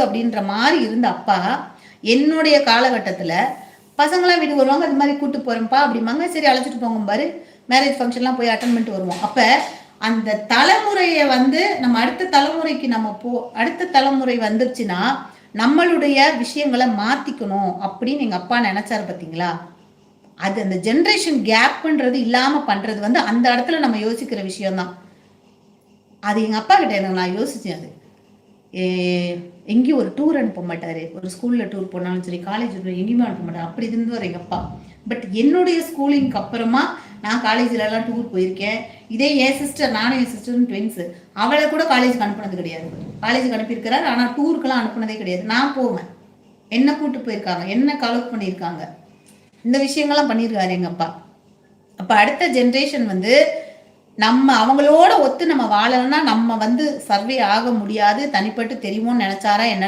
அப்படின்ற மாதிரி இருந்த அப்பா என்னுடைய காலகட்டத்துல பசங்களாம் வீட்டுக்கு வருவாங்க, அது மாதிரி கூட்டு போறேன்ப்பா அப்படிம்பாங்க. சரி அழைச்சிட்டு போங்க பாரு, மேரேஜ் ஃபங்க்ஷன்லாம் போய் அட்டன் பண்ணிட்டு வருவோம். அப்ப அந்த தலைமுறையை நம்ம அடுத்த தலைமுறைக்கு அடுத்த தலைமுறை வந்துருச்சுன்னா நம்மளுடைய விஷயங்களை மாத்திக்கணும் அப்படின்னு எங்க அப்பா நினைச்சாரு பார்த்தீங்களா? அது அந்த ஜென்ரேஷன் கேப்ன்றது இல்லாம பண்றது அந்த இடத்துல நம்ம யோசிக்கிற விஷயம்தான். அது எங்க அப்பா கிட்ட எனக்கு நான் யோசிச்சேன். அது எங்கேயும் ஒரு டூர் அனுப்ப மாட்டாரு. ஒரு ஸ்கூல்ல டூர் போனாலும் சரி, காலேஜ் எங்கேயுமே அனுப்ப மாட்டாரு. அப்படி இருந்தவர் எங்க அப்பா. பட் என்னுடைய ஸ்கூலிங்க்கு அப்புறமா நான் காலேஜ்ல எல்லாம் டூர் போயிருக்கேன். இதே என் சிஸ்டர், நானும் என் சிஸ்டரும் ட்வின்ஸ், அவளை கூட காலேஜுக்கு அனுப்புனது கிடையாது. காலேஜுக்கு அனுப்பியிருக்கிறாரு, ஆனா டூருக்கெல்லாம் அனுப்புனதே கிடையாது. நான் போவேன், என்ன கூட்டு போயிருக்காங்க, என்ன கலெக்ட் பண்ணியிருக்காங்க, இந்த விஷயங்கள்லாம் பண்ணியிருக்காரு எங்க அப்பா. அப்ப அடுத்த ஜென்ரேஷன் நம்ம அவங்களோட ஒத்து நம்ம வாழலன்னா நம்ம சர்வே ஆக முடியாது, தனிப்பட்டு தெரியுமோன்னு நினைச்சாரா என்ன